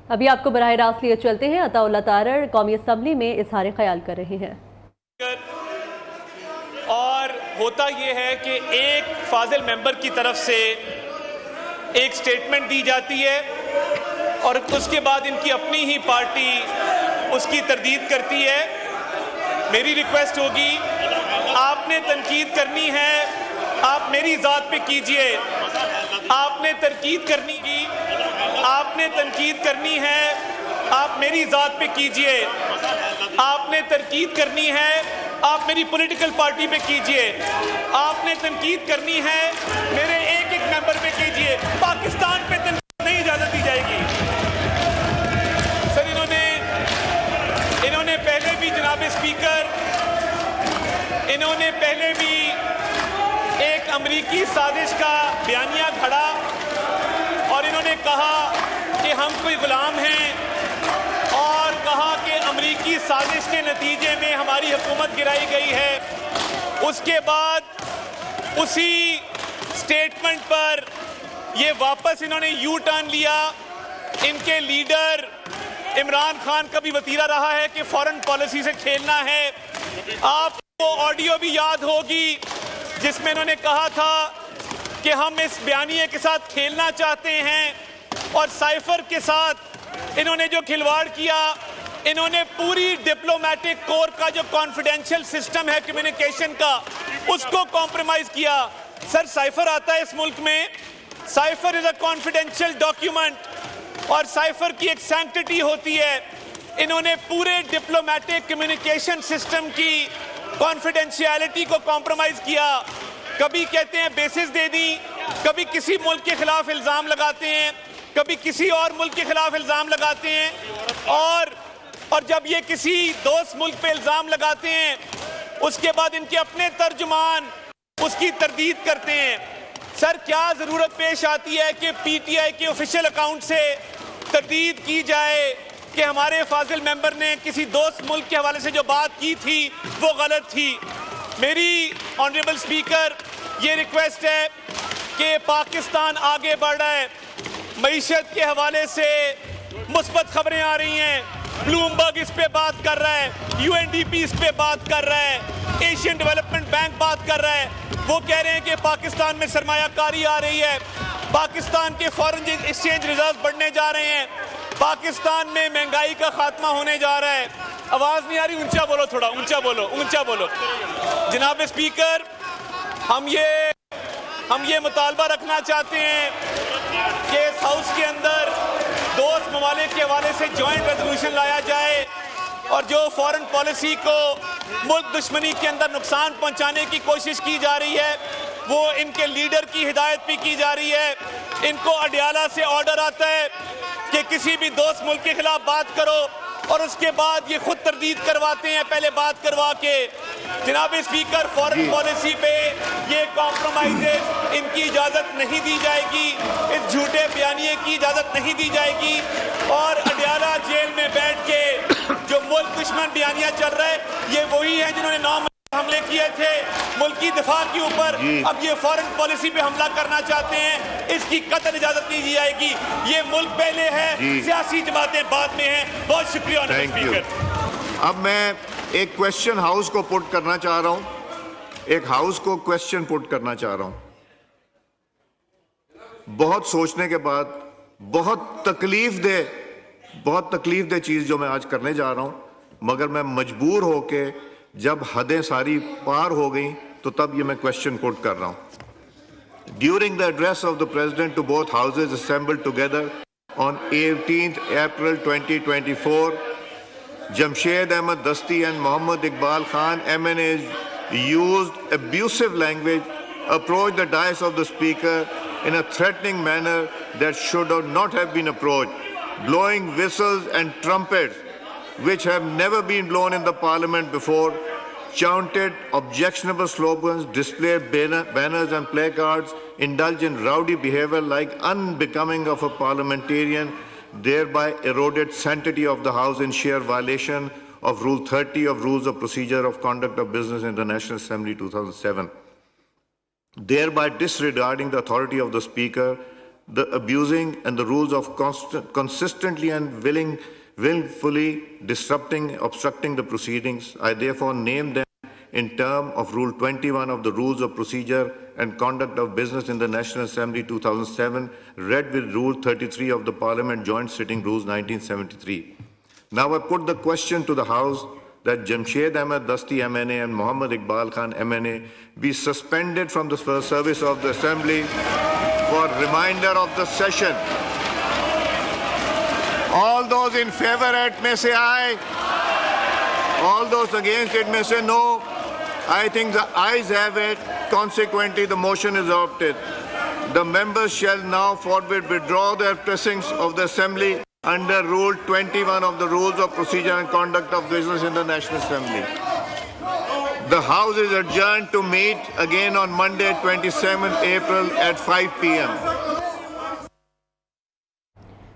अभी आपको बराह रास्त लिए चलते हैं। अताउल्लाह तारड़ कौमी असम्बली में इजहार ख्याल कर रहे हैं। और होता यह है कि एक फाजिल मेंबर की तरफ से एक स्टेटमेंट दी जाती है और उसके बाद इनकी अपनी ही पार्टी उसकी तरदीद करती है। मेरी रिक्वेस्ट होगी, आपने तनकीद करनी है, आप मेरी ज़ात पे कीजिए। आपने तनकीद करनी की, आपने तनकीद करनी है, आप मेरी ज़ात पे कीजिए। आपने तनकीद करनी है, आप मेरी पॉलिटिकल पार्टी पे कीजिए। आपने तनकीद करनी है, मेरे एक एक मेंबर पे कीजिए। पाकिस्तान पे तनकीद नहीं इजाज़त दी जाएगी। सर, इन्होंने पहले भी, जनाब स्पीकर, इन्होंने पहले भी एक अमरीकी साजिश का बयानिया खड़ा और इन्होंने कहा कि हम कोई गुलाम हैं और कहा कि अमरीकी साजिश के नतीजे में हमारी हुकूमत गिराई गई है। उसके बाद उसी स्टेटमेंट पर ये वापस इन्होंने यू टर्न लिया। इनके लीडर इमरान खान का भी वतीरा रहा है कि फॉरेन पॉलिसी से खेलना है। आपको ऑडियो भी याद होगी जिसमें इन्होंने कहा था कि हम इस बयानिए के साथ खेलना चाहते हैं और साइफर के साथ इन्होंने जो खिलवाड़ किया, इन्होंने पूरी डिप्लोमेटिक कोर का जो कॉन्फिडेंशियल सिस्टम है कम्युनिकेशन का, उसको कॉम्प्रोमाइज किया। सर, साइफर आता है इस मुल्क में, cipher is a confidential document और साइफर की एक सैंक्टिटी होती है। इन्होंने पूरे डिप्लोमेटिक कम्युनिकेशन सिस्टम की कॉन्फिडेंशियलिटी को कॉम्प्रोमाइज किया। कभी कहते हैं बेसिस दे दी, कभी किसी मुल्क के खिलाफ इल्जाम लगाते हैं, कभी किसी और मुल्क के खिलाफ इल्जाम लगाते हैं और जब ये किसी दोस्त मुल्क पे इल्जाम लगाते हैं, उसके बाद इनके अपने तर्जुमान उसकी तरदीद करते हैं। सर, क्या जरूरत पेश आती है कि पीटीआई के ऑफिशियल अकाउंट से तरदीद की जाए कि हमारे फाजिल मेंबर ने किसी दोस्त मुल्क के हवाले से जो बात की थी वो गलत थी। मेरी ऑनरेबल स्पीकर ये रिक्वेस्ट है कि पाकिस्तान आगे बढ़ रहा है, मईशत के हवाले से मुस्बत खबरें आ रही हैं। ब्लूमबर्ग इस पे बात कर रहा है, यूएनडीपी इस पे बात कर रहा है, एशियन डेवलपमेंट बैंक बात कर रहा है। वो कह रहे हैं कि पाकिस्तान में सरमायाकारी आ रही है, पाकिस्तान के फॉरेन एक्सचेंज रिजर्व बढ़ने जा रहे हैं, पाकिस्तान में महंगाई का खात्मा होने जा रहा है। आवाज नहीं आ रही, ऊंचा बोलो, थोड़ा ऊंचा बोलो, ऊंचा बोलो। जनाब स्पीकर, हम ये मुतालबा रखना चाहते हैं कि इस हाउस के अंदर दोस्त ममालिक के हवाले से जॉइंट रेजोल्यूशन लाया जाए और जो फॉरेन पॉलिसी को मुल्क दुश्मनी के अंदर नुकसान पहुंचाने की कोशिश की जा रही है, वो इनके लीडर की हिदायत भी की जा रही है। इनको अडियाला से ऑर्डर आता है कि किसी भी दोस्त मुल्क के खिलाफ बात करो और उसके बाद ये खुद तरदीद करवाते हैं, पहले बात करवा के। जनाब स्पीकर, फॉरेन पॉलिसी पे ये कॉम्प्रोमाइजेस इनकी इजाज़त नहीं दी जाएगी, इस झूठे बयानिए की इजाज़त नहीं दी जाएगी और अडियाला जेल में बैठ के जो मुल्क दुश्मन बयानिया चल रहा है, ये वही है जिन्होंने 9 हमले किए थे मुल्क की दिफा के ऊपर। अब ये फॉरेन पॉलिसी पे हमला करना चाहते हैं, इसकी कतई इजाजत नहीं दी जाएगी। ये मुल्क पहले है, सियासी जमातें बाद में हैं। बहुत शुक्रिया ऑनरेबल स्पीकर। अब मैं एक क्वेश्चन हाउस को पुट करना चाह रहा हूं, एक हाउस को क्वेश्चन पुट करना चाह रहा हूं। बहुत सोचने के बाद बहुत तकलीफ दे चीज जो मैं आज करने जा रहा हूं, मगर मैं मजबूर होके जब हदें सारी पार हो गई तो तब ये मैं क्वेश्चन पुट कर रहा हूं। During the address of the president to both houses assembled together on 18th April 2024, Jamshed Ahmed Dasti and Mohammad Iqbal Khan MNAs used abusive language, approached the dais of the speaker in a threatening manner that should not have been approached, blowing whistles and trumpets which have never been blown in the parliament before, chanted objectionable slogans, displayed banners and placards, indulged in rowdy behavior like unbecoming of a parliamentarian, thereby eroded sanctity of the House in sheer violation of Rule 30 of Rules of Procedure of Conduct of Business in the National Assembly 2007, thereby disregarding the authority of the Speaker the abusing and the rules of consistently and willfully disrupting, obstructing the proceedings. I therefore name them in term of Rule 21 of the Rules of Procedure and Conduct of Business in the National Assembly 2007, read with Rule 33 of the Parliament Joint Sitting Rules 1973. Now I put the question to the House that Jamshed Ahmed Dasti MNA and Muhammad Iqbal Khan MNA be suspended from the service of the Assembly for remainder of the session. All those in favor it may say aye. All those against it may say no. I think the ayes have it. Consequently, the motion is adopted. The members shall now forthwith withdraw their pressings of the Assembly under Rule 21 of the Rules of Procedure and Conduct of Business in the National Assembly. The House is adjourned to meet again on Monday, 27th April at 5 p.m.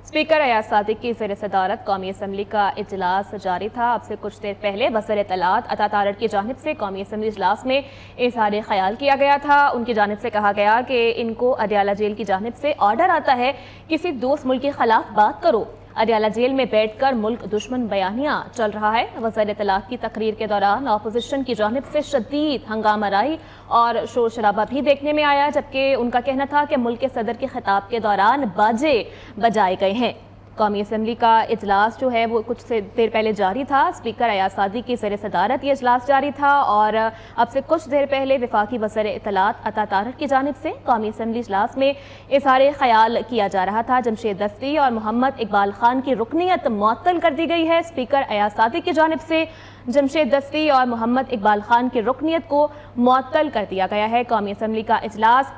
Speaker Ayaz Sadiq की ज़ेर सदारत कौमी assembly का इजलास जारी था। अब से कुछ देर पहले वज़ीर इत्तलात अता तारड़ की जानिब से कौमी असम्बली इजलास में इज़हार ख्याल किया गया था। उनकी जानिब से कहा गया कि इनको अडियाला जेल की जानिब से ऑर्डर आता है किसी दोस्त मुल्क के खिलाफ बात करो। अडियाला जेल में बैठकर मुल्क दुश्मन बयानियाँ चल रहा है। वज़ीर इत्तलात की तकरीर के दौरान अपोजिशन की जानिब से शदीद हंगामाराई और शोर शराबा भी देखने में आया, जबकि उनका कहना था कि मुल्क के सदर के खिताब के दौरान बाजे बजाए गए हैं। कौमी असम्बली का इजलास जो है वो कुछ देर पहले जारी था। स्पीकर अयाज सादिक की ज़ेर सदारत ये इजलास जारी था और अब से कुछ देर पहले वफाकी वज़ीर इत्तलात अता तारड़ की जानिब से कौमी असम्बली इजलास में इज़हार ख्याल किया जा रहा था। जमशेद दस्ती और मोहम्मद इकबाल खान की रुकनीत मुअत्तल कर दी गई है। स्पीकर अयाज सादिक की जानिब से जमशेद दस्ती और मोहम्मद इकबाल खान की रुकनीत को मुअत्तल कर दिया गया है। कौमी असम्बली का इजलास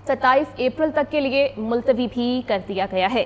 27 अप्रैल तक के लिए मुलतवी भी कर दिया गया है।